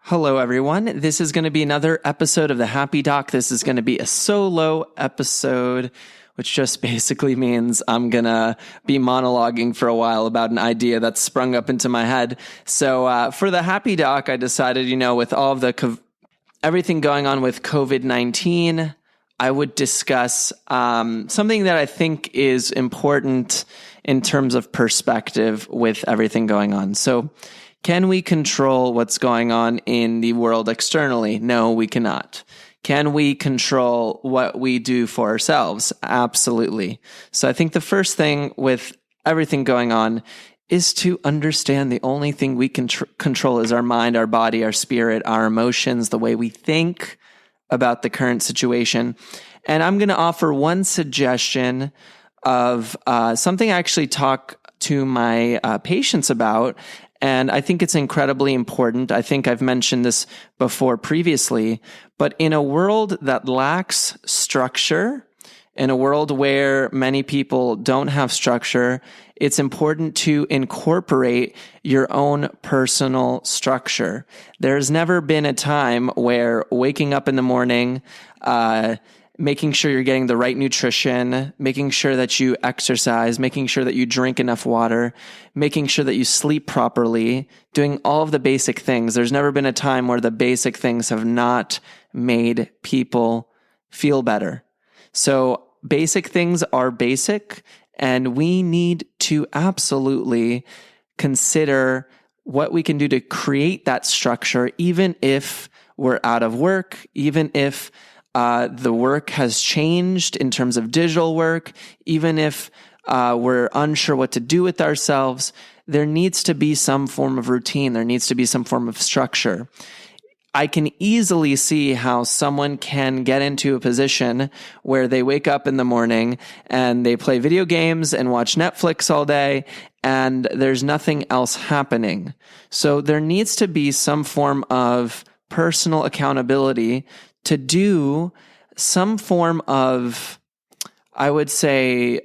Hello, everyone. This is going to be another episode of the Happy Doc. This is going to be a solo episode, which just basically means I'm going to be monologuing for a while about an idea that's sprung up into my head. So for the Happy Doc, I decided, with all of everything going on with COVID-19, I would discuss something that I think is important in terms of perspective with everything going on. So can we control what's going on in the world externally? No, we cannot. Can we control what we do for ourselves? Absolutely. So I think the first thing with everything going on is to understand the only thing we can control is our mind, our body, our spirit, our emotions, the way we think about the current situation. And I'm going to offer one suggestion of something I actually talk to my patients about. And I think it's incredibly important. I think I've mentioned this before previously, but in a world that lacks structure, in a world where many people don't have structure, it's important to incorporate your own personal structure. There's never been a time where waking up in the morning, making sure you're getting the right nutrition, making sure that you exercise, making sure that you drink enough water, making sure that you sleep properly, doing all of the basic things. There's never been a time where the basic things have not made people feel better. So basic things are basic, and we need to absolutely consider what we can do to create that structure, even if we're out of work, even if the work has changed in terms of digital work, even if we're unsure what to do with ourselves, there needs to be some form of routine. There needs to be some form of structure. I can easily see how someone can get into a position where they wake up in the morning and they play video games and watch Netflix all day, and there's nothing else happening. So there needs to be some form of personal accountability to do some form of, I would say,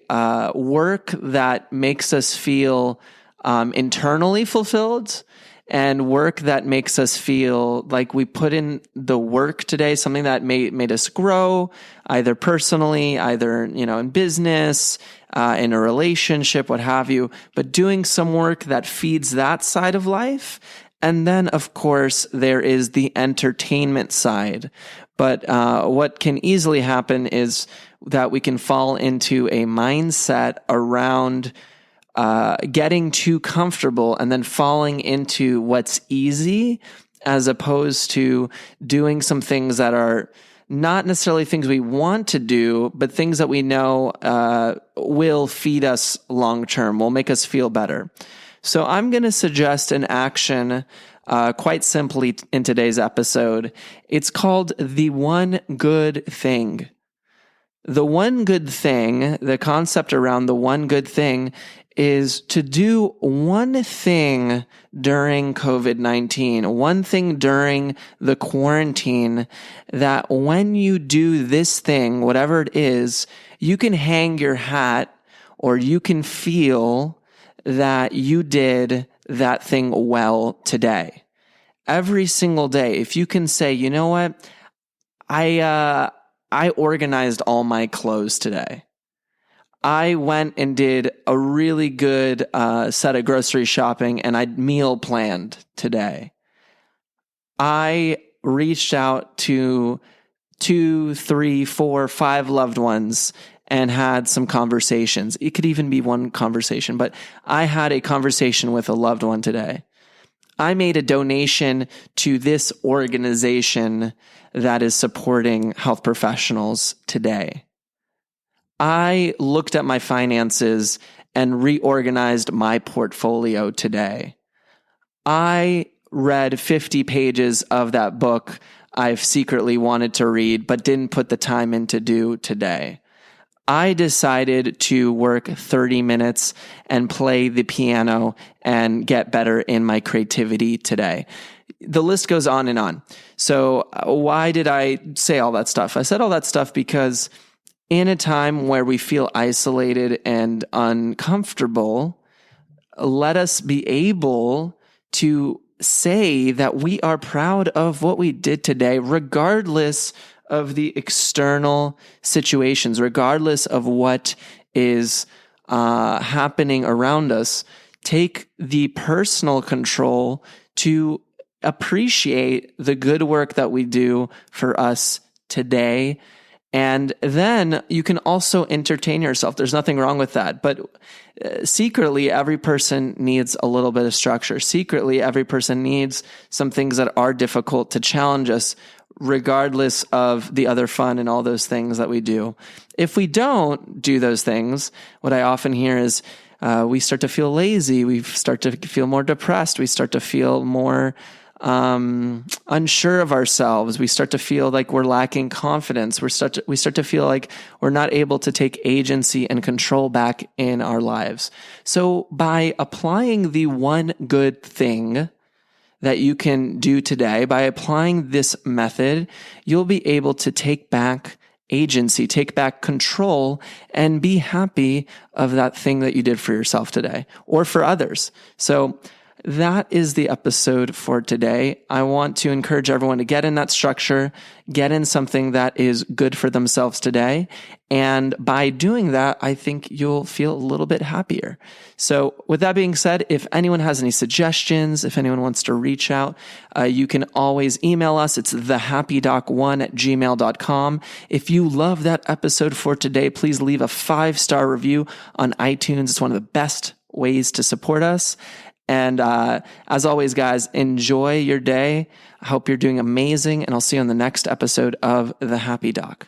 work that makes us feel internally fulfilled, and work that makes us feel like we put in the work today, something that made us grow, either personally, either in business, in a relationship, what have you, but doing some work that feeds that side of life. And then, of course, there is the entertainment side. But what can easily happen is that we can fall into a mindset around getting too comfortable and then falling into what's easy, as opposed to doing some things that are not necessarily things we want to do, but things that we know will feed us long term, will make us feel better. So I'm going to suggest an action quite simply in today's episode. It's called the one good thing. The one good thing, the concept around the one good thing, is to do one thing during COVID-19, one thing during the quarantine, that when you do this thing, whatever it is, you can hang your hat, or you can feel that you did that thing well today. Every single day, if you can say, you know what, I organized all my clothes today. I went and did a really good set of grocery shopping, and I meal planned today. I reached out to 2, 3, 4, 5 loved ones and had some conversations. It could even be one conversation, but I had a conversation with a loved one today. I made a donation to this organization that is supporting health professionals today. I looked at my finances and reorganized my portfolio today. I read 50 pages of that book I've secretly wanted to read, but didn't put the time in to do today. I decided to work 30 minutes and play the piano and get better in my creativity today. The list goes on and on. So why did I say all that stuff? I said all that stuff because in a time where we feel isolated and uncomfortable, let us be able to say that we are proud of what we did today, regardless of the external situations, regardless of what is happening around us. Take the personal control to appreciate the good work that we do for us today. And then you can also entertain yourself. There's nothing wrong with that. But secretly, every person needs a little bit of structure. Secretly, every person needs some things that are difficult to challenge us, regardless of the other fun and all those things that we do. If we don't do those things, what I often hear is we start to feel lazy. We start to feel more depressed. We start to feel more unsure of ourselves. We start to feel like we're lacking confidence. We start to feel like we're not able to take agency and control back in our lives. So by applying the one good thing that you can do today, by applying this method, you'll be able to take back agency, take back control, and be happy of that thing that you did for yourself today or for others. So that is the episode for today. I want to encourage everyone to get in that structure, get in something that is good for themselves today. And by doing that, I think you'll feel a little bit happier. So with that being said, if anyone has any suggestions, if anyone wants to reach out, you can always email us. It's thehappydoc1@gmail.com. If you love that episode for today, please leave a 5-star review on iTunes. It's one of the best ways to support us. And as always, guys, enjoy your day. I hope you're doing amazing, and I'll see you on the next episode of The Happy Doc.